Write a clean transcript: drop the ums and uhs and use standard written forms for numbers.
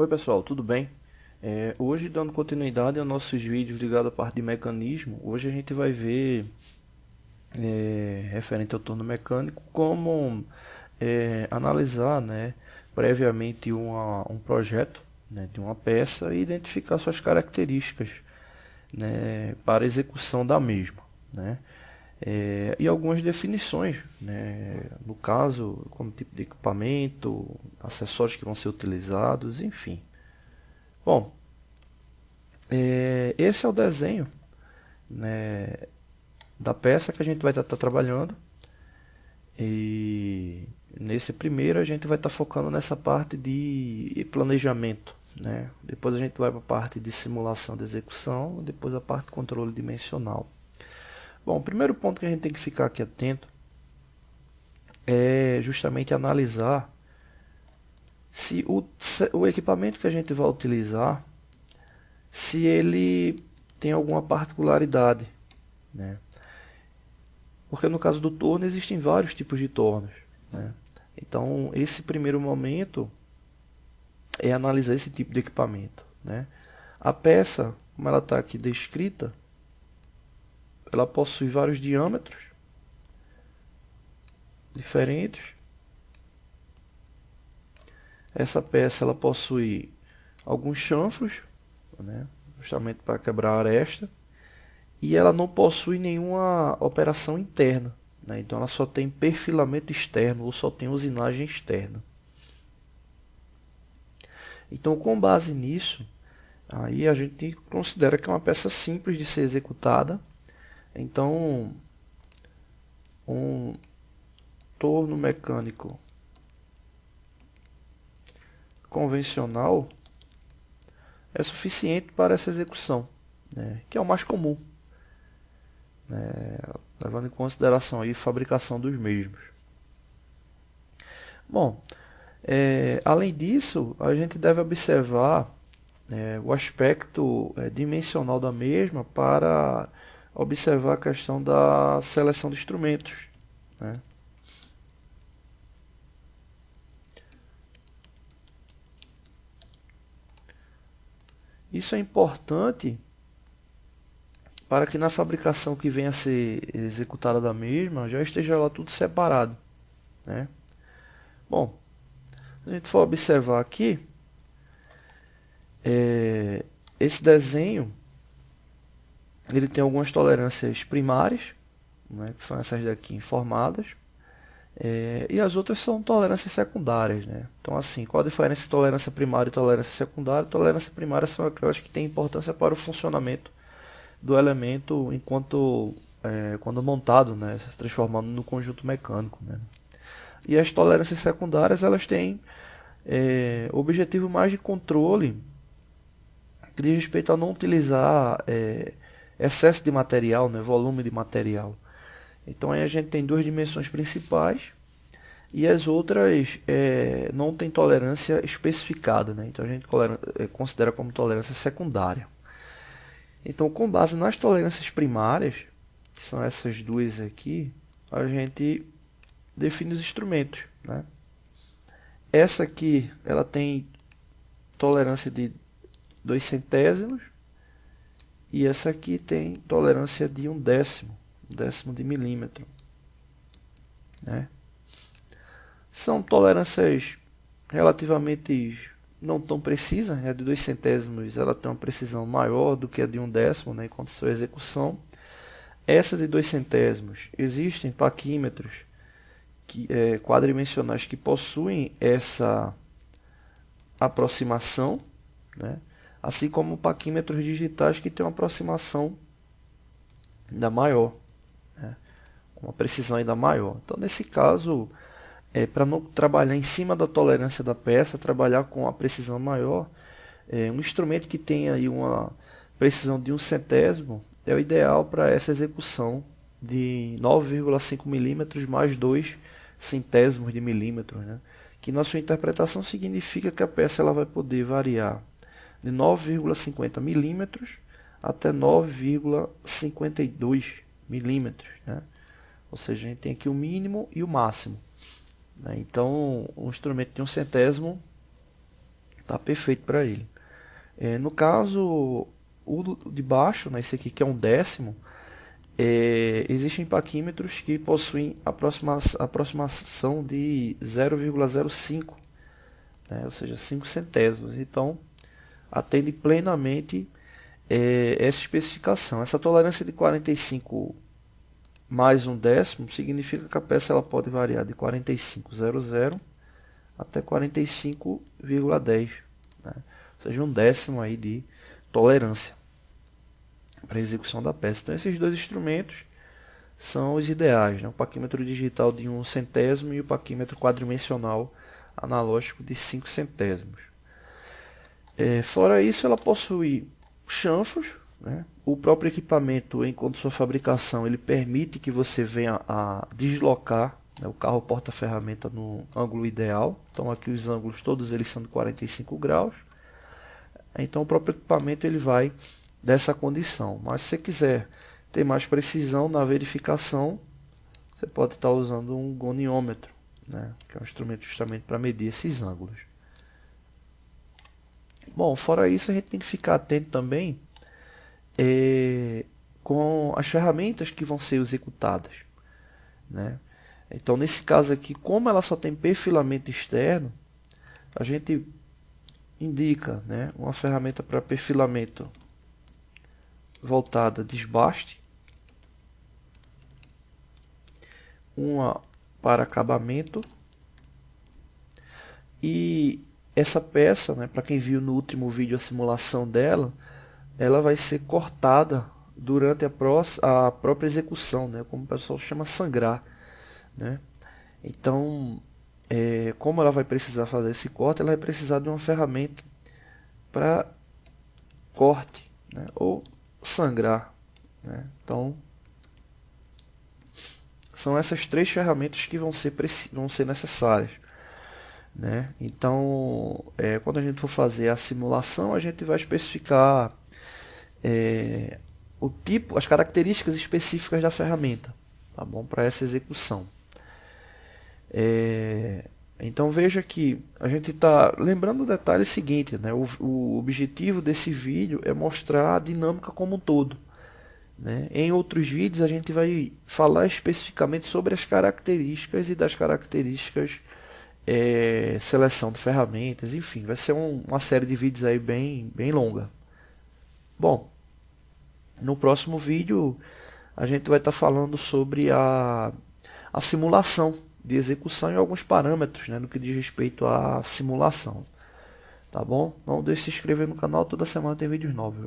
Oi pessoal, tudo bem? Hoje, dando continuidade aos nossos vídeos ligados à parte de mecanismo, hoje a gente vai ver, referente ao torno mecânico, como analisar, né, previamente um projeto, né, de uma peça e identificar suas características, né, para execução da mesma, né? E algumas definições, né, no caso, como tipo de equipamento, acessórios que vão ser utilizados, enfim. Bom, esse é o desenho, né, da peça que a gente vai estar trabalhando. E nesse primeiro a gente vai estar focando nessa parte de planejamento, né? Depois a gente vai para a parte de simulação de execução, depois a parte de controle dimensional. Bom, o primeiro ponto que a gente tem que ficar aqui atento é justamente analisar se o equipamento que a gente vai utilizar, se ele tem alguma particularidade, né? Porque no caso do torno existem vários tipos de tornos, né? Então, esse primeiro momento é analisar esse tipo de equipamento, né? A peça, como ela está aqui descrita, ela possui vários diâmetros diferentes. Essa peça ela possui alguns chanfros, né? Justamente para quebrar a aresta. E ela não possui nenhuma operação interna, né? Então ela só tem perfilamento externo ou só tem usinagem externa. Então, com base nisso, aí a gente considera que é uma peça simples de ser executada. Então, um torno mecânico convencional é suficiente para essa execução, né? Que é o mais comum, né? Levando em consideração aí a fabricação dos mesmos. Bom, além disso, a gente deve observar o aspecto dimensional da mesma para observar a questão da seleção de instrumentos, né? Isso é importante para que na fabricação que venha a ser executada da mesma já esteja lá tudo separado, né? Bom, se a gente for observar aqui, esse desenho ele tem algumas tolerâncias primárias, né, que são essas daqui informadas, e as outras são tolerâncias secundárias, né? Então, assim, qual a diferença entre tolerância primária e tolerância secundária? Tolerância primária são aquelas que têm importância para o funcionamento do elemento enquanto quando montado, né, se transformando no conjunto mecânico, né? E as tolerâncias secundárias elas têm objetivo mais de controle que diz respeito a não utilizar excesso de material, né, volume de material. Então aí a gente tem duas dimensões principais e as outras não tem tolerância especificada, né? Então a gente considera como tolerância secundária. Então, com base nas tolerâncias primárias, que são essas duas aqui, a gente define os instrumentos, né? Essa aqui, ela tem tolerância de 2 centésimos e essa aqui tem tolerância de um décimo de milímetro, né? São tolerâncias relativamente não tão precisas, a de 2 centésimos ela tem uma precisão maior do que a de um décimo, né, enquanto sua execução. Essa de 2 centésimos, existem paquímetros quadridimensionais que possuem essa aproximação, né, assim como paquímetros digitais que têm uma aproximação ainda maior, né, uma precisão ainda maior. Então, nesse caso, para não trabalhar em cima da tolerância da peça, trabalhar com a precisão maior, um instrumento que tenha aí uma precisão de um centésimo é o ideal para essa execução de 9,5 milímetros mais 2 centésimos de milímetro, né? Que na sua interpretação significa que a peça ela vai poder variar de 9,50 milímetros até 9,52 milímetros, né? Ou seja, a gente tem aqui o mínimo e o máximo, né? Então, um instrumento de um centésimo Tá perfeito para ele. No caso, de baixo, né, esse aqui que é um décimo, existem paquímetros que possuem aproximação de 0,05, né, ou seja, 5 centésimos. Então, atende plenamente essa especificação. Essa tolerância de 45 mais um décimo significa que a peça ela pode variar de 45,00 até 45,10, né? Ou seja, um décimo aí de tolerância para a execução da peça. Então, esses dois instrumentos são os ideais, né? O paquímetro digital de 1 centésimo e o paquímetro quadridimensional analógico de 5 centésimos. Fora isso, ela possui chanfros, né? O próprio equipamento, enquanto sua fabricação, ele permite que você venha a deslocar, né, o carro porta-ferramenta no ângulo ideal. Então aqui os ângulos, todos eles são de 45 graus. Então o próprio equipamento ele vai dessa condição. Mas se você quiser ter mais precisão na verificação, você pode estar usando um goniômetro, né, que é um instrumento justamente para medir esses ângulos. Bom, fora isso, a gente tem que ficar atento também com as ferramentas que vão ser executadas, né? Então, nesse caso aqui, como ela só tem perfilamento externo, a gente indica, né, uma ferramenta para perfilamento voltada desbaste, uma para acabamento, e essa peça, né, para quem viu no último vídeo a simulação dela, ela vai ser cortada durante a própria execução, né, como o pessoal chama sangrar, né? Então, como ela vai precisar fazer esse corte, ela vai precisar de uma ferramenta para corte, né, ou sangrar, né? Então, são essas três ferramentas que vão ser necessárias, né? Então, quando a gente for fazer a simulação, a gente vai especificar o tipo, as características específicas da ferramenta, tá bom? Para essa execução. Então veja que a gente está lembrando o detalhe seguinte, né? O objetivo desse vídeo é mostrar a dinâmica como um todo, né? Em outros vídeos a gente vai falar especificamente sobre as características e das características, seleção de ferramentas, enfim, vai ser uma série de vídeos aí bem longa. Bom, no próximo vídeo a gente vai estar falando sobre a simulação de execução e alguns parâmetros, né, no que diz respeito à simulação. Tá bom? Não deixe de se inscrever no canal, toda semana tem vídeos novos.